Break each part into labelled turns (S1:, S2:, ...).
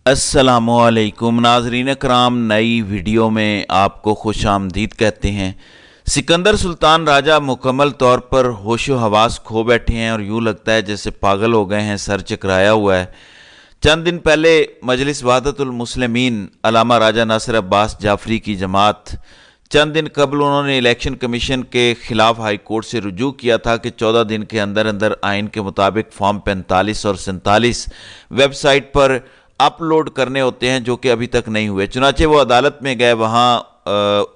S1: السلام علیکم ناظرین کرام، نئی ویڈیو میں آپ کو خوش آمدید کہتے ہیں۔ سکندر سلطان راجہ مکمل طور پر ہوش و حواس کھو بیٹھے ہیں اور یوں لگتا ہے جیسے پاگل ہو گئے ہیں، سر چکرایا ہوا ہے۔ چند دن پہلے مجلس وحدت المسلمین علامہ راجہ ناصر عباس جعفری کی جماعت، چند دن قبل انہوں نے الیکشن کمیشن کے خلاف ہائی کورٹ سے رجوع کیا تھا کہ 14 دن کے اندر آئین کے مطابق فارم 45 اور 47 ویب سائٹ پر اپلوڈ کرنے ہوتے ہیں، جو کہ ابھی تک نہیں ہوئے۔ چنانچہ وہ عدالت میں گئے، وہاں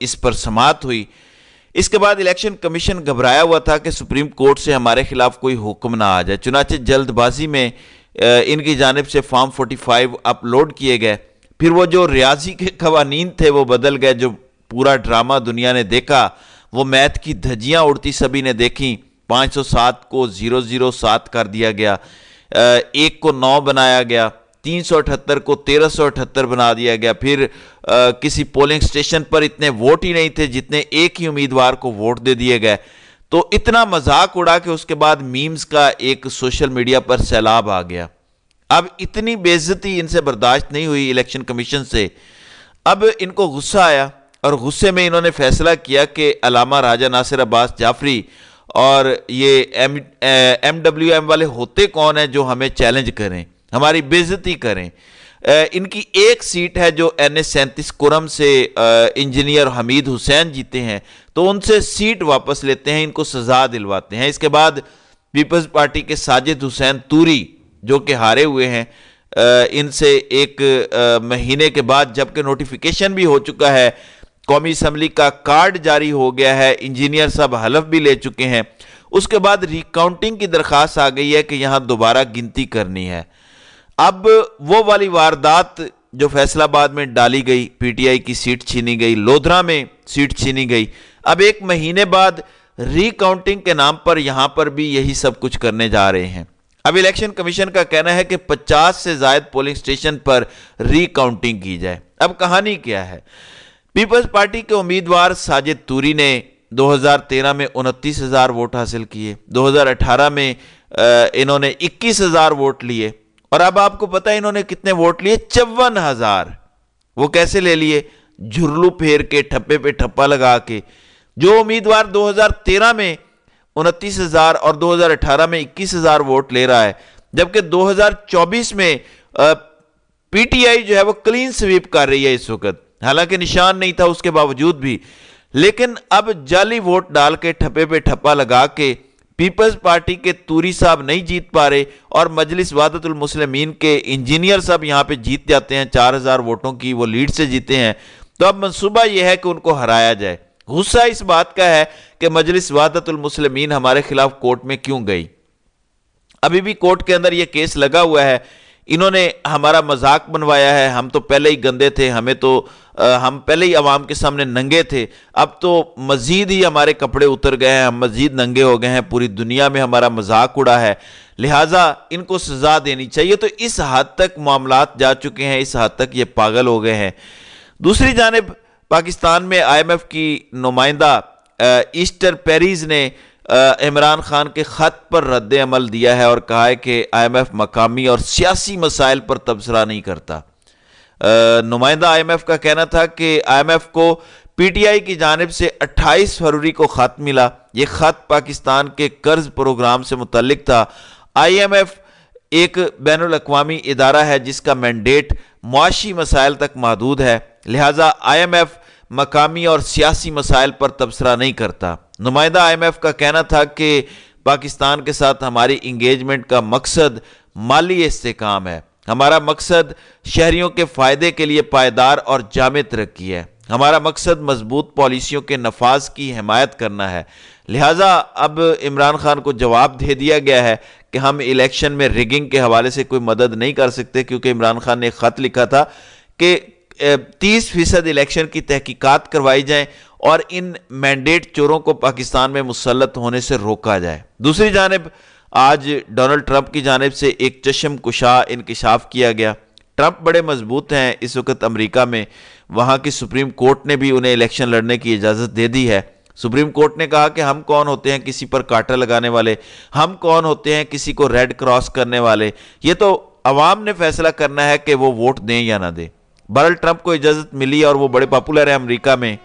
S1: اس پر سماعت ہوئی۔ اس کے بعد الیکشن کمیشن گھبرایا ہوا تھا کہ سپریم کورٹ سے ہمارے خلاف کوئی حکم نہ آ جائے، چنانچہ جلد بازی میں ان کی جانب سے فارم 45 اپلوڈ کیے گئے۔ پھر وہ جو ریاضی کے قوانین تھے وہ بدل گئے، جو پورا ڈرامہ دنیا نے دیکھا، وہ میتھ کی دھجیاں اڑتی سبھی نے دیکھیں۔ 507 کو 007 کر دیا گیا، 1 کو 9 بنایا گیا، 378 کو 1378 بنا دیا گیا۔ پھر کسی پولنگ سٹیشن پر اتنے ووٹ ہی نہیں تھے جتنے ایک ہی امیدوار کو ووٹ دے دیے گئے۔ تو اتنا مذاق اڑا کہ اس کے بعد میمز کا ایک سوشل میڈیا پر سیلاب آ گیا۔ اب اتنی بے عزتی ان سے برداشت نہیں ہوئی الیکشن کمیشن سے۔ اب ان کو غصہ آیا اور غصے میں انہوں نے فیصلہ کیا کہ علامہ راجہ ناصر عباس جعفری اور یہ MWM والے ہوتے کون ہیں جو ہمیں چیلنج کریں، ہماری بے عزتی کریں۔ ان کی ایک سیٹ ہے جو NS37 کرم سے انجینئر حمید حسین جیتے ہیں، تو ان سے سیٹ واپس لیتے ہیں، ان کو سزا دلواتے ہیں۔ اس کے بعد پیپلز پارٹی کے ساجد حسین توری جو کہ ہارے ہوئے ہیں، ان سے ایک مہینے کے بعد جبکہ نوٹیفیکیشن بھی ہو چکا ہے، قومی اسمبلی کا کارڈ جاری ہو گیا ہے، انجینئر صاحب حلف بھی لے چکے ہیں، اس کے بعد ریکاؤنٹنگ کی درخواست آ گئی ہے کہ یہاں دوبارہ گنتی کرنی ہے۔ اب وہ والی واردات جو فیصل آباد میں ڈالی گئی، PTI کی سیٹ چھینی گئی، لودھرا میں سیٹ چھینی گئی، اب ایک مہینے بعد ریکاؤنٹنگ کے نام پر یہاں پر بھی یہی سب کچھ کرنے جا رہے ہیں۔ اب الیکشن کمیشن کا کہنا ہے کہ 50 سے زائد پولنگ سٹیشن پر ریکاؤنٹنگ کی جائے۔ اب کہانی کیا ہے؟ پیپلز پارٹی کے امیدوار ساجد توری نے 2013 میں 29,000 ووٹ حاصل کیے، 2018 میں انہوں نے 21,000 ووٹ لیے، اور اب آپ کو پتہ ہے انہوں نے کتنے ووٹ لیے؟ 54,000۔ وہ کیسے لے لیے؟ جھرلو پھیر کے، ٹھپے پہ ٹھپا لگا کے۔ جو امیدوار 2013 میں 29,000 اور 2018 میں 21,000 ووٹ لے رہا ہے، جبکہ 2024 میں PTI جو ہے وہ کلین سویپ کر رہی ہے اس وقت، حالانکہ نشان نہیں تھا اس کے باوجود بھی، لیکن اب جعلی ووٹ ڈال کے، ٹھپے پہ ٹھپا لگا کے پیپلز پارٹی کے توری صاحب نہیں جیت پا رہے، اور مجلس وحدت المسلمین کے انجینئر صاحب یہاں پہ جیت جاتے ہیں، 4,000 ووٹوں کی وہ لیڈ سے جیتے ہیں۔ تو اب منصوبہ یہ ہے کہ ان کو ہرایا جائے۔ غصہ اس بات کا ہے کہ مجلس وحدت المسلمین ہمارے خلاف کورٹ میں کیوں گئی؟ ابھی بھی کورٹ کے اندر یہ کیس لگا ہوا ہے، انہوں نے ہمارا مذاق بنوایا ہے، ہم تو پہلے ہی گندے تھے، ہم پہلے ہی عوام کے سامنے ننگے تھے، اب تو مزید ہی ہمارے کپڑے اتر گئے ہیں، ہم مزید ننگے ہو گئے ہیں، پوری دنیا میں ہمارا مذاق اڑا ہے، لہٰذا ان کو سزا دینی چاہیے۔ تو اس حد تک معاملات جا چکے ہیں، اس حد تک یہ پاگل ہو گئے ہیں۔ دوسری جانب پاکستان میں IMF کی نمائندہ ایسٹر پیریز نے عمران خان کے خط پر رد عمل دیا ہے اور کہا ہے کہ IMF مقامی اور سیاسی مسائل پر تبصرہ نہیں کرتا۔ نمائندہ IMF کا کہنا تھا کہ IMF کو PTI کی جانب سے 28 فروری کو خط ملا، یہ خط پاکستان کے قرض پروگرام سے متعلق تھا۔ IMF ایک بین الاقوامی ادارہ ہے جس کا مینڈیٹ معاشی مسائل تک محدود ہے، لہٰذا IMF مقامی اور سیاسی مسائل پر تبصرہ نہیں کرتا۔ نمائندہ IMF کا کہنا تھا کہ پاکستان کے ساتھ ہماری انگیجمنٹ کا مقصد مالی استحکام ہے، ہمارا مقصد شہریوں کے فائدے کے لیے پائیدار اور جامع ترقی ہے، ہمارا مقصد مضبوط پالیسیوں کے نفاذ کی حمایت کرنا ہے۔ لہٰذا اب عمران خان کو جواب دے دیا گیا ہے کہ ہم الیکشن میں ریگنگ کے حوالے سے کوئی مدد نہیں کر سکتے، کیونکہ عمران خان نے ایک خط لکھا تھا کہ 30% الیکشن کی تحقیقات کروائی جائیں اور ان مینڈیٹ چوروں کو پاکستان میں مسلط ہونے سے روکا جائے۔ دوسری جانب آج ڈونلڈ ٹرمپ کی جانب سے ایک چشم کشا انکشاف کیا گیا۔ ٹرمپ بڑے مضبوط ہیں اس وقت امریکہ میں، وہاں کی سپریم کورٹ نے بھی انہیں الیکشن لڑنے کی اجازت دے دی ہے۔ سپریم کورٹ نے کہا کہ ہم کون ہوتے ہیں کسی پر کانٹا لگانے والے، ہم کون ہوتے ہیں کسی کو ریڈ کراس کرنے والے، یہ تو عوام نے فیصلہ کرنا ہے کہ وہ ووٹ دیں یا نہ دیں۔ بہرحال ٹرمپ کو اجازت ملی اور وہ بڑے پاپولر ہیں امریکہ میں۔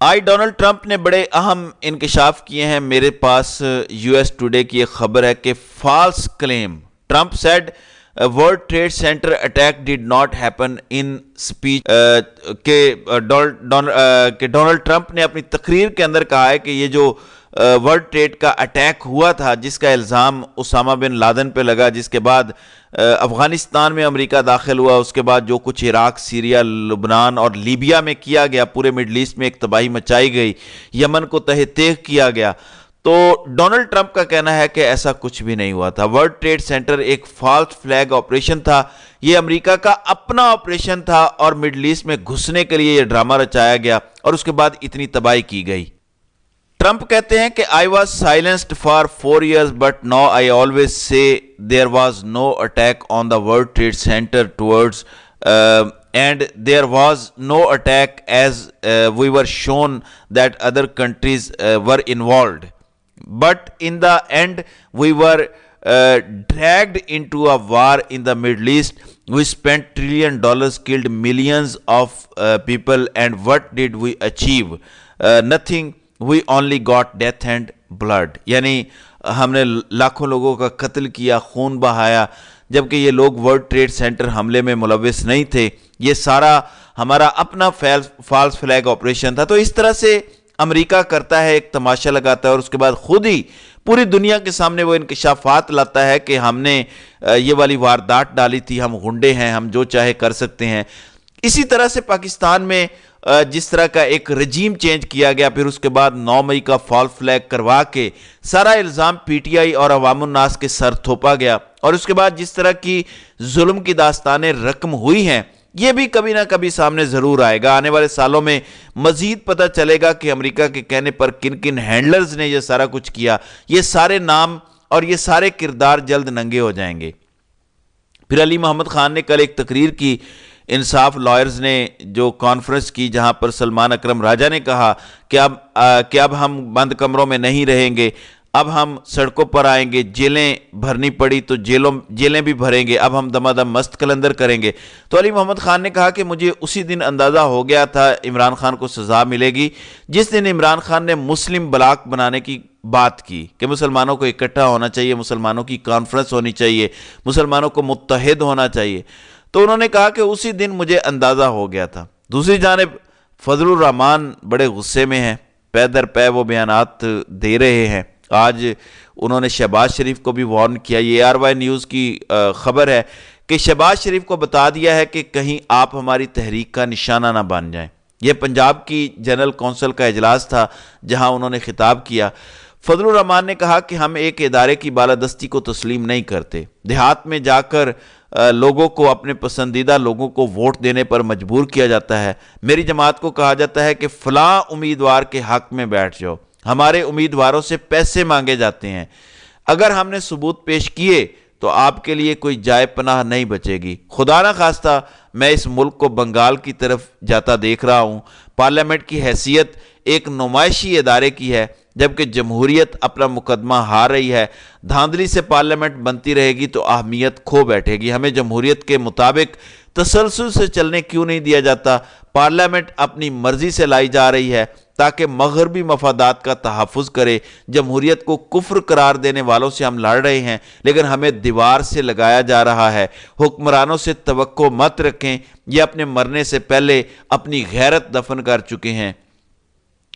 S1: آج ڈونلڈ ٹرمپ نے بڑے اہم انکشاف کیے ہیں۔ میرے پاس یو ایس ٹوڈے کی ایک خبر ہے کہ false claim, Trump said World Trade Center attack did not happen in speech, کہ ڈونلڈ ٹرمپ نے اپنی تقریر کے اندر کہا ہے کہ یہ جو ورلڈ ٹریڈ کا اٹیک ہوا تھا، جس کا الزام اسامہ بن لادن پہ لگا، جس کے بعد افغانستان میں امریکہ داخل ہوا، اس کے بعد جو کچھ عراق، سیریا، لبنان اور لیبیا میں کیا گیا، پورے مڈل ایسٹ میں ایک تباہی مچائی گئی، یمن کو تہہ تیغ کیا گیا، تو ڈونلڈ ٹرمپ کا کہنا ہے کہ ایسا کچھ بھی نہیں ہوا تھا۔ ورلڈ ٹریڈ سینٹر ایک فالس فلیگ آپریشن تھا، یہ امریکہ کا اپنا آپریشن تھا اور مڈل ایسٹ میں گھسنے کے لیے یہ ڈرامہ رچایا گیا اور اس کے بعد اتنی تباہی کی گئی۔ ٹرمپ کہتے ہیں کہ I was silenced for 4 years but now I always say there was no attack on the World Trade Center towards and there was no attack as we were shown that other countries were involved. But in the end we were dragged into a war in the Middle East. We spent $1 trillion, killed millions of people, and what did we achieve? Nothing. We only got death and blood. یعنی ہم نے لاکھوں لوگوں کا قتل کیا، خون بہایا، جبکہ یہ لوگ ورلڈ ٹریڈ سینٹر حملے میں ملوث نہیں تھے، یہ سارا ہمارا اپنا فالس فلیگ آپریشن تھا۔ تو اس طرح سے امریکہ کرتا ہے، ایک تماشا لگاتا ہے اور اس کے بعد خود ہی پوری دنیا کے سامنے وہ انکشافات لاتا ہے کہ ہم نے یہ والی واردات ڈالی تھی، ہم غنڈے ہیں، ہم جو چاہے کر سکتے ہیں۔ اسی طرح سے پاکستان میں جس طرح کا ایک رجیم چینج کیا گیا، پھر اس کے بعد 9 مئی کا فال فلیگ کروا کے سارا الزام پی ٹی آئی اور عوام الناس کے سر تھوپا گیا، اور اس کے بعد جس طرح کی ظلم کی داستانیں رقم ہوئی ہیں، یہ بھی کبھی نہ کبھی سامنے ضرور آئے گا۔ آنے والے سالوں میں مزید پتہ چلے گا کہ امریکہ کے کہنے پر کن کن ہینڈلرز نے یہ سارا کچھ کیا، یہ سارے نام اور یہ سارے کردار جلد ننگے ہو جائیں گے۔ پھر علی محمد خان نے کل ایک تقریر کی، انصاف لائرز نے جو کانفرنس کی، جہاں پر سلمان اکرم راجہ نے کہا کہ اب ہم بند کمروں میں نہیں رہیں گے، اب ہم سڑکوں پر آئیں گے، جیلیں بھرنی پڑی تو جیلیں بھی بھریں گے، اب ہم دمادم مست قلندر کریں گے۔ تو علی محمد خان نے کہا کہ مجھے اسی دن اندازہ ہو گیا تھا عمران خان کو سزا ملے گی جس دن عمران خان نے مسلم بلاک بنانے کی بات کی کہ مسلمانوں کو اکٹھا ہونا چاہیے، مسلمانوں کی کانفرنس ہونی چاہیے، مسلمانوں کو متحد ہونا چاہیے۔ تو انہوں نے کہا کہ اسی دن مجھے اندازہ ہو گیا تھا۔ دوسری جانب فضل الرحمان بڑے غصے میں ہیں، پے در پے وہ بیانات دے رہے ہیں۔ آج انہوں نے شہباز شریف کو بھی وارن کیا، یہ RY نیوز کی خبر ہے کہ شہباز شریف کو بتا دیا ہے کہ کہیں آپ ہماری تحریک کا نشانہ نہ بن جائیں۔ یہ پنجاب کی جنرل کونسل کا اجلاس تھا جہاں انہوں نے خطاب کیا۔ فضل الرحمان نے کہا کہ ہم ایک ادارے کی بالادستی کو تسلیم نہیں کرتے، دیہات میں جا کر لوگوں کو، اپنے پسندیدہ لوگوں کو ووٹ دینے پر مجبور کیا جاتا ہے۔ میری جماعت کو کہا جاتا ہے کہ فلاں امیدوار کے حق میں بیٹھ جاؤ، ہمارے امیدواروں سے پیسے مانگے جاتے ہیں، اگر ہم نے ثبوت پیش کیے تو آپ کے لیے کوئی جائے پناہ نہیں بچے گی۔ خدا نہ خواستہ میں اس ملک کو بنگال کی طرف جاتا دیکھ رہا ہوں۔ پارلیمنٹ کی حیثیت ایک نمائشی ادارے کی ہے، جبکہ جمہوریت اپنا مقدمہ ہار رہی ہے۔ دھاندلی سے پارلیمنٹ بنتی رہے گی تو اہمیت کھو بیٹھے گی۔ ہمیں جمہوریت کے مطابق تسلسل سے چلنے کیوں نہیں دیا جاتا؟ پارلیمنٹ اپنی مرضی سے لائی جا رہی ہے تاکہ مغربی مفادات کا تحفظ کرے۔ جمہوریت کو کفر قرار دینے والوں سے ہم لڑ رہے ہیں، لیکن ہمیں دیوار سے لگایا جا رہا ہے۔ حکمرانوں سے توقع مت رکھیں، یہ اپنے مرنے سے پہلے اپنی غیرت دفن کر چکے ہیں۔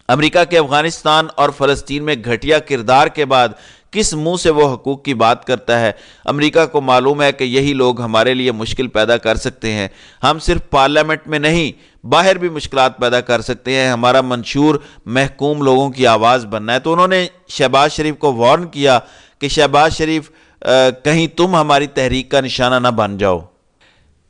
S1: امریکہ کے افغانستان اور فلسطین میں گھٹیا کردار کے بعد کس منہ سے وہ حقوق کی بات کرتا ہے؟ امریکہ کو معلوم ہے کہ یہی لوگ ہمارے لیے مشکل پیدا کر سکتے ہیں۔ ہم صرف پارلیمنٹ میں نہیں، باہر بھی مشکلات پیدا کر سکتے ہیں۔ ہمارا منشور محکوم لوگوں کی آواز بننا ہے۔ تو انہوں نے شہباز شریف کو وارن کیا کہ شہباز شریف کہیں تم ہماری تحریک کا نشانہ نہ بن جاؤ۔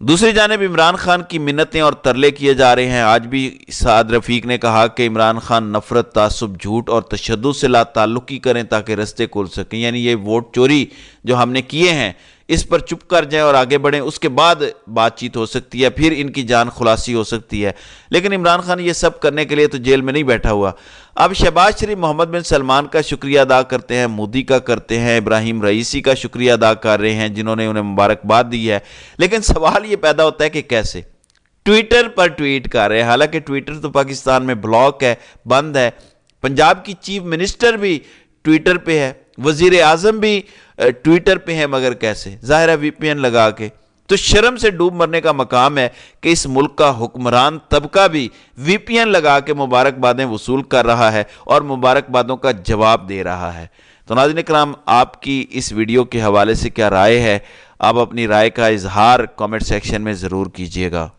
S1: دوسری جانب عمران خان کی منتیں اور ترلے کیے جا رہے ہیں۔ آج بھی سعد رفیق نے کہا کہ عمران خان نفرت، تعصب، جھوٹ اور تشدد سے لا تعلقی کریں تاکہ رستے کھل سکیں، یعنی یہ ووٹ چوری جو ہم نے کیے ہیں اس پر چپ کر جائیں اور آگے بڑھیں، اس کے بعد بات چیت ہو سکتی ہے، پھر ان کی جان خلاصی ہو سکتی ہے۔ لیکن عمران خان یہ سب کرنے کے لیے تو جیل میں نہیں بیٹھا ہوا۔ اب شہباز شریف محمد بن سلمان کا شکریہ ادا کرتے ہیں، مودی کا کرتے ہیں، ابراہیم رئیسی کا شکریہ ادا کر رہے ہیں جنہوں نے انہیں مبارکباد دی ہے، لیکن سوال یہ پیدا ہوتا ہے کہ کیسے؟ ٹویٹر پر ٹویٹ کر رہے ہیں، حالانکہ ٹویٹر تو پاکستان میں بلاک ہے، بند ہے۔ پنجاب کی چیف منسٹر بھی ٹویٹر پہ ہے، وزیر اعظم بھی ٹویٹر پہ ہیں، مگر کیسے؟ ظاہر ہے وی پی این لگا کے۔ تو شرم سے ڈوب مرنے کا مقام ہے کہ اس ملک کا حکمران طبقہ بھی وی پی این لگا کے مبارکبادیں وصول کر رہا ہے اور مبارکبادوں کا جواب دے رہا ہے۔ تو ناظرین کرام، آپ کی اس ویڈیو کے حوالے سے کیا رائے ہے؟ آپ اپنی رائے کا اظہار کامنٹ سیکشن میں ضرور کیجیے گا۔